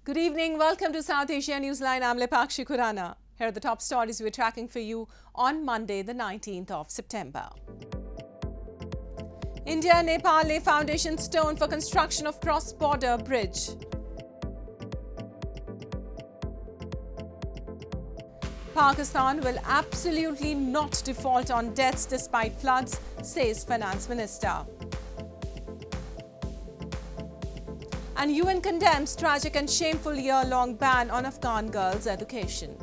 Good evening. Welcome to South Asia Newsline. I'm Lepakshi Khurana. Here are the top stories we're tracking for you on Monday, the 19th of September. India and Nepal lay foundation stone for construction of cross-border bridge. Pakistan will absolutely not default on debts despite floods, says Finance Minister. And UN condemns tragic and shameful year-long ban on Afghan girls' education.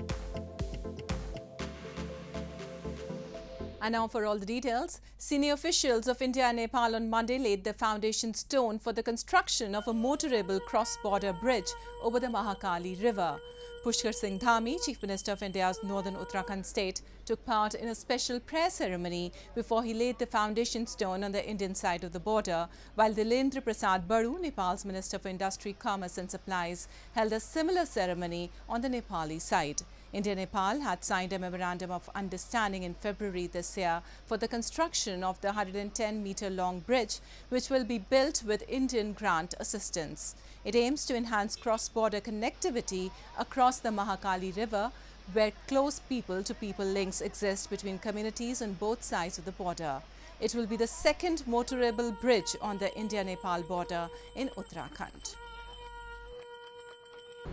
And now for all the details. Senior officials of India and Nepal on Monday laid the foundation stone for the construction of a motorable cross-border bridge over the Mahakali River. Pushkar Singh Dhami, Chief Minister of India's northern Uttarakhand state, took part in a special prayer ceremony before he laid the foundation stone on the Indian side of the border, while Dilendra Prasad Badu, Nepal's Minister for Industry, Commerce and Supplies, held a similar ceremony on the Nepali side. India and Nepal had signed a Memorandum of Understanding in February this year for the construction of the 110-metre-long bridge, which will be built with Indian grant assistance. It aims to enhance cross-border connectivity across the Mahakali River, where close people-to-people links exist between communities on both sides of the border. It will be the second motorable bridge on the India-Nepal border in Uttarakhand.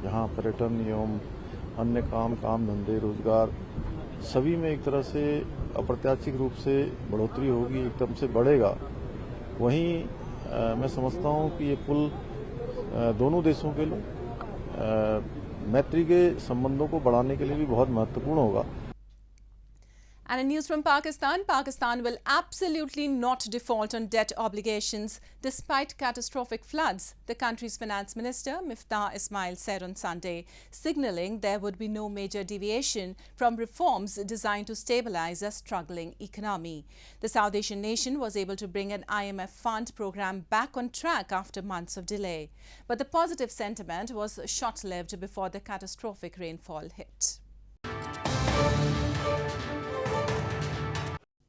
यहाँ पर्यटन एवं अन्य काम धंधे रोजगार सभी में एक तरह से अप्रत्याशित रूप से बढ़ोतरी होगी, एकदम से बढ़ेगा। वहीं मैं समझता हूं कि ये पुल दोनों देशों के लिए मैत्री के संबंधों को बढ़ाने के लिए भी बहुत महत्वपूर्ण होगा। And in news from Pakistan, Pakistan will absolutely not default on debt obligations despite catastrophic floods, the country's finance minister, Miftah Ismail, said on Sunday, signalling there would be no major deviation from reforms designed to stabilise a struggling economy. The South Asian nation was able to bring an IMF fund program back on track after months of delay. But the positive sentiment was short-lived before the catastrophic rainfall hit.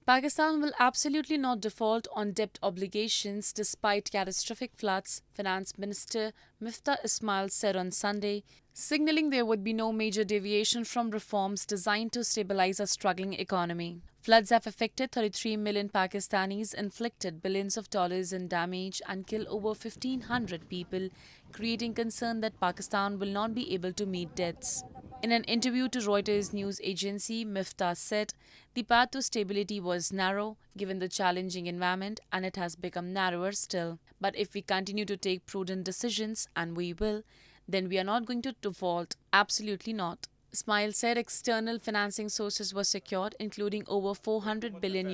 Pakistan will absolutely not default on debt obligations despite catastrophic floods, Finance Minister Miftah Ismail said on Sunday, signalling there would be no major deviation from reforms designed to stabilize a struggling economy. Floods have affected 33 million Pakistanis, inflicted billions of dollars in damage and killed over 1,500 people, creating concern that Pakistan will not be able to meet debts. In an interview to Reuters news agency, Miftah said the path to stability was narrow given the challenging environment, and it has become narrower still. But if we continue to take prudent decisions, and we will, then we are not going to default. Absolutely not. Ismail said external financing sources were secured, including over $400 billion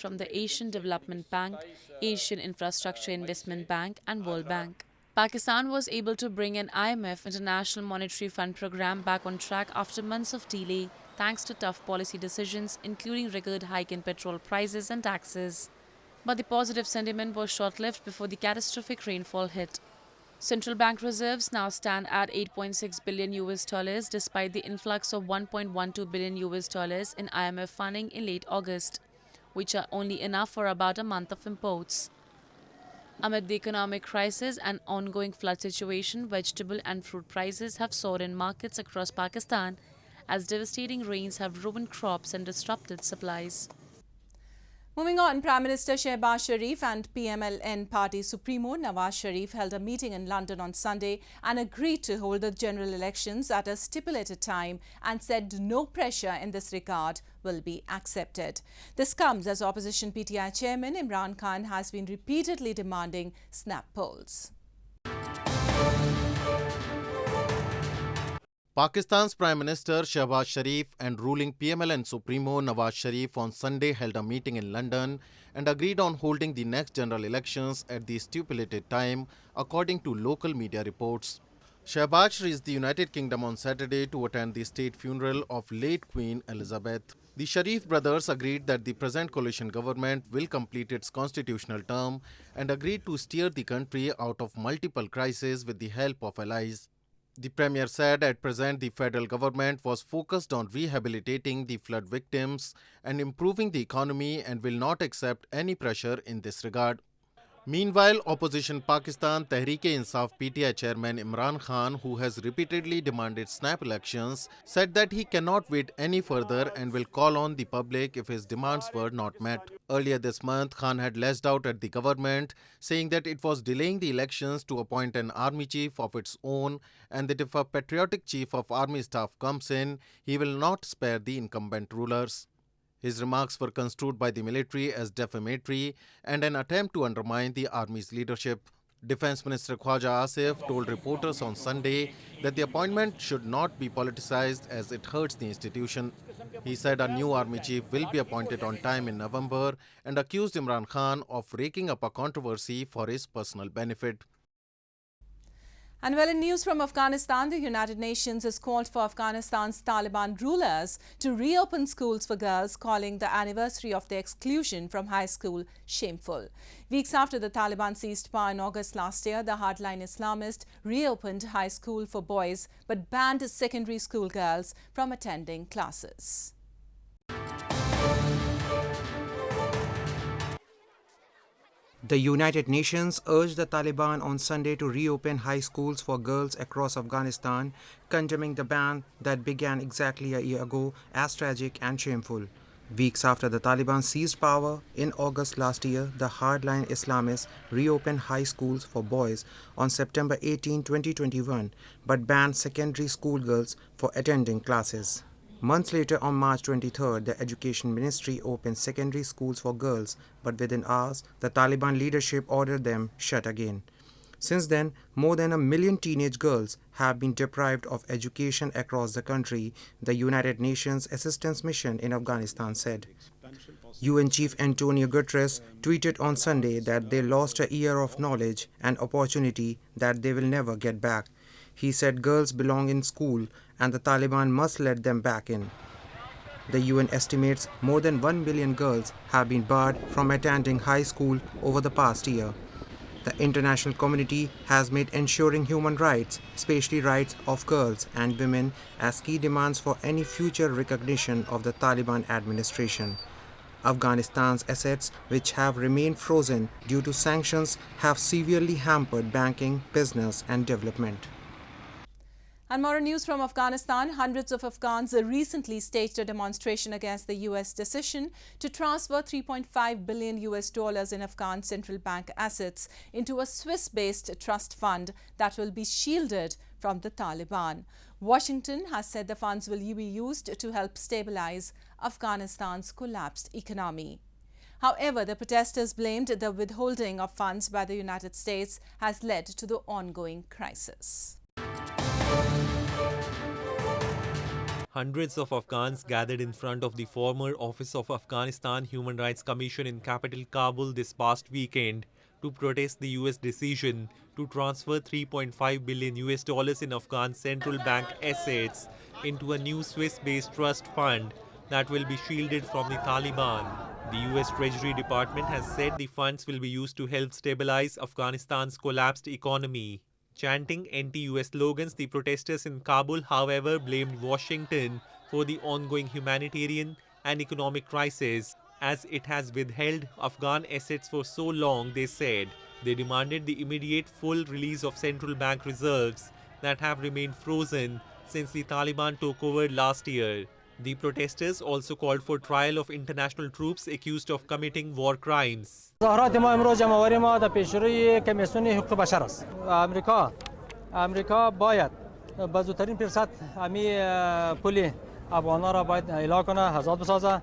from the Asian Development Bank, Asian Infrastructure Investment Bank and World Bank. Pakistan was able to bring an IMF International Monetary Fund program back on track after months of delay, thanks to tough policy decisions, including record hike in petrol prices and taxes. But the positive sentiment was short-lived before the catastrophic rainfall hit. Central bank reserves now stand at $8.6 billion despite the influx of $1.12 billion in IMF funding in late August, which are only enough for about a month of imports. Amid the economic crisis and ongoing flood situation, vegetable and fruit prices have soared in markets across Pakistan as devastating rains have ruined crops and disrupted supplies. Moving on, Prime Minister Shehbaz Sharif and PMLN party Supremo Nawaz Sharif held a meeting in London on Sunday and agreed to hold the general elections at a stipulated time and said no pressure in this regard will be accepted. This comes as opposition PTI chairman Imran Khan has been repeatedly demanding snap polls. Pakistan's Prime Minister Shehbaz Sharif and ruling PMLN Supremo Nawaz Sharif on Sunday held a meeting in London and agreed on holding the next general elections at the stipulated time, according to local media reports. Shehbaz reached the United Kingdom on Saturday to attend the state funeral of late Queen Elizabeth. The Sharif brothers agreed that the present coalition government will complete its constitutional term and agreed to steer the country out of multiple crises with the help of allies. The Premier said at present the federal government was focused on rehabilitating the flood victims and improving the economy and will not accept any pressure in this regard. Meanwhile, opposition Pakistan Tehreek-e-Insaf PTI chairman Imran Khan, who has repeatedly demanded snap elections, said that he cannot wait any further and will call on the public if his demands were not met. Earlier this month, Khan had lashed out at the government, saying that it was delaying the elections to appoint an army chief of its own and that if a patriotic chief of army staff comes in, he will not spare the incumbent rulers. His remarks were construed by the military as defamatory and an attempt to undermine the army's leadership. Defense Minister Khwaja Asif told reporters on Sunday that the appointment should not be politicized as it hurts the institution. He said a new army chief will be appointed on time in November and accused Imran Khan of raking up a controversy for his personal benefit. And well, in news from Afghanistan, the United Nations has called for Afghanistan's Taliban rulers to reopen schools for girls, calling the anniversary of their exclusion from high school shameful. Weeks after the Taliban seized power in August last year, the hardline Islamist reopened high school for boys but banned secondary school girls from attending classes. The United Nations urged the Taliban on Sunday to reopen high schools for girls across Afghanistan, condemning the ban that began exactly a year ago as tragic and shameful. Weeks after the Taliban seized power in August last year, the hardline Islamists reopened high schools for boys on September 18, 2021, but banned secondary school girls for attending classes. Months later, on March 23rd, the Education Ministry opened secondary schools for girls, but within hours, the Taliban leadership ordered them shut again. Since then, more than 1 million teenage girls have been deprived of education across the country, the United Nations Assistance Mission in Afghanistan said. UN Chief Antonio Guterres tweeted on Sunday that they lost a year of knowledge and opportunity that they will never get back. He said girls belong in school and the Taliban must let them back in. The UN estimates more than 1 million girls have been barred from attending high school over the past year. The international community has made ensuring human rights, especially rights of girls and women, as key demands for any future recognition of the Taliban administration. Afghanistan's assets, which have remained frozen due to sanctions, have severely hampered banking, business and development. And more news from Afghanistan. Hundreds of Afghans recently staged a demonstration against the U.S. decision to transfer $3.5 billion in Afghan central bank assets into a Swiss-based trust fund that will be shielded from the Taliban. Washington has said the funds will be used to help stabilize Afghanistan's collapsed economy. However, the protesters blamed the withholding of funds by the United States has led to the ongoing crisis. Hundreds of Afghans gathered in front of the former Office of Afghanistan Human Rights Commission in capital Kabul this past weekend to protest the US decision to transfer $3.5 billion in Afghan central bank assets into a new Swiss-based trust fund that will be shielded from the Taliban. The US Treasury Department has said the funds will be used to help stabilize Afghanistan's collapsed economy. Chanting anti-US slogans, the protesters in Kabul, however, blamed Washington for the ongoing humanitarian and economic crisis, as it has withheld Afghan assets for so long, they said. They demanded the immediate full release of central bank reserves that have remained frozen since the Taliban took over last year. The protesters also called for trial of international troops accused of committing war crimes. ظاهرات ما امروز جمعوری ما در پیشروی کمیسیون حقوق بشر است. امریکا باید با زودترین فرصت امی پول افغانا را باید اعلام کنه، آزاد بسازه.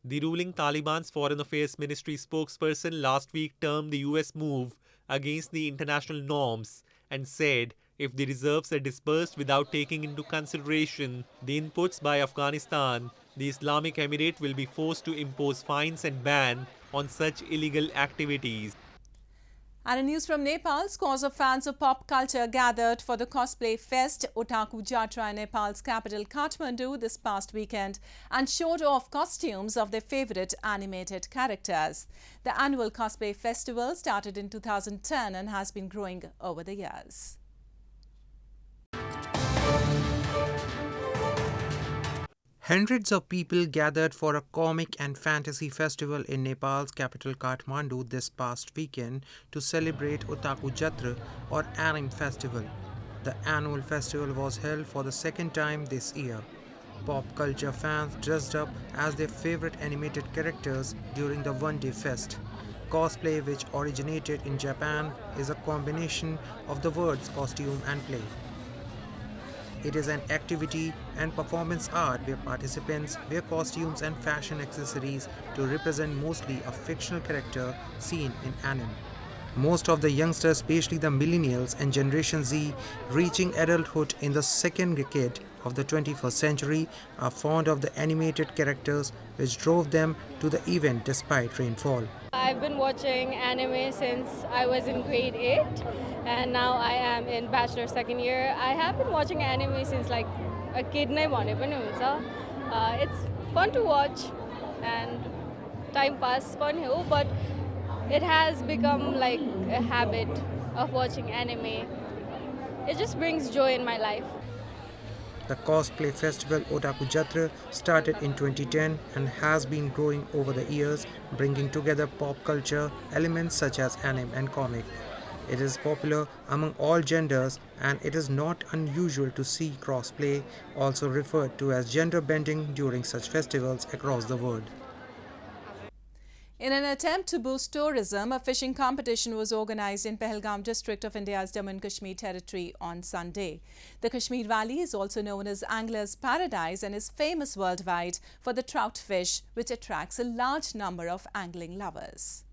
The ruling Taliban's Foreign Affairs Ministry spokesperson last week termed the US move against the international norms and said if the reserves are dispersed without taking into consideration the inputs by Afghanistan, the Islamic Emirate will be forced to impose fines and ban on such illegal activities. And in news from Nepal, scores of fans of pop culture gathered for the cosplay fest Otaku Jatra in Nepal's capital Kathmandu this past weekend and showed off costumes of their favorite animated characters. The annual cosplay festival started in 2010 and has been growing over the years. Hundreds of people gathered for a comic and fantasy festival in Nepal's capital Kathmandu this past weekend to celebrate Otaku Jatra or Anime Festival. The annual festival was held for the second time this year. Pop culture fans dressed up as their favorite animated characters during the one-day fest. Cosplay, which originated in Japan, is a combination of the words costume and play. It is an activity and performance art where participants wear costumes and fashion accessories to represent mostly a fictional character seen in anime. Most of the youngsters, especially the millennials and Generation Z, reaching adulthood in the second decade of the 21st century, are fond of the animated characters, which drove them to the event despite rainfall. I've been watching anime since I was in grade 8 and now I am in bachelor second year. I have been watching anime since like a kid. It's fun to watch and time pass fun, but it has become like a habit of watching anime. It just brings joy in my life. The cosplay festival Otaku Jatra started in 2010 and has been growing over the years, bringing together pop culture elements such as anime and comic. It is popular among all genders, and it is not unusual to see crossplay, also referred to as gender bending, during such festivals across the world. In an attempt to boost tourism, a fishing competition was organized in Pahalgam district of India's Jammu and Kashmir territory on Sunday. The Kashmir Valley is also known as Angler's Paradise and is famous worldwide for the trout fish, which attracts a large number of angling lovers.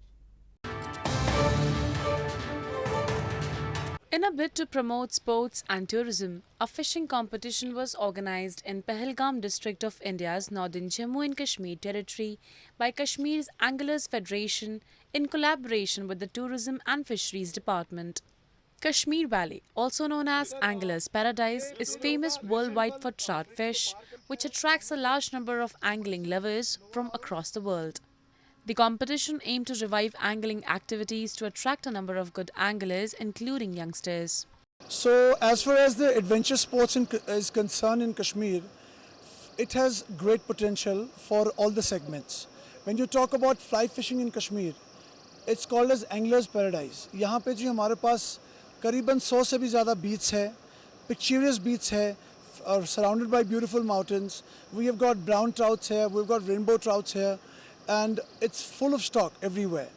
In a bid to promote sports and tourism, a fishing competition was organized in Pahalgam district of India's northern Jammu and Kashmir territory by Kashmir's Anglers Federation in collaboration with the Tourism and Fisheries Department. Kashmir Valley, also known as Angler's Paradise, is famous worldwide for trout fish, which attracts a large number of angling lovers from across the world. The competition aimed to revive angling activities to attract a number of good anglers, including youngsters. So, as far as the adventure sports is concerned in Kashmir, it has great potential for all the segments. When you talk about fly fishing in Kashmir, it's called as Angler's Paradise. यहाँ पे जो हमारे पास करीबन 100 से भी ज़्यादा beaches है, picturesque beaches है, are surrounded by beautiful mountains. We have got brown trouts here, we've got rainbow trouts here, and it's full of stock everywhere.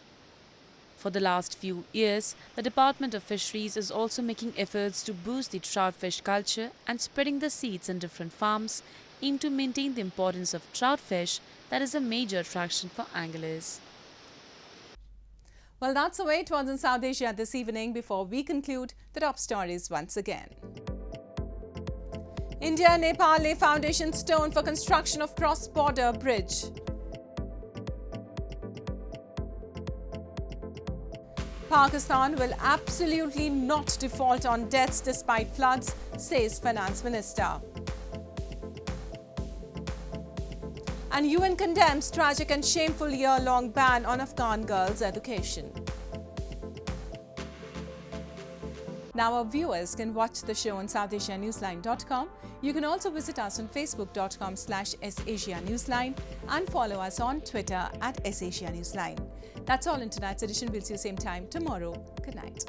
For the last few years, the Department of Fisheries is also making efforts to boost the trout fish culture and spreading the seeds in different farms, aimed to maintain the importance of trout fish that is a major attraction for anglers. Well, that's the way it was in South Asia this evening. Before we conclude, the top stories once again. India and Nepal lay foundation stone for construction of cross-border bridge. Pakistan will absolutely not default on debts despite floods, says Finance Minister. And UN condemns tragic and shameful year-long ban on Afghan girls' education. Now our viewers can watch the show on SouthAsiaNewsline.com. You can also visit us on Facebook.com/SAsiaNewsline and follow us on Twitter @SAsiaNewsline. That's all in tonight's edition. We'll see you same time tomorrow. Good night.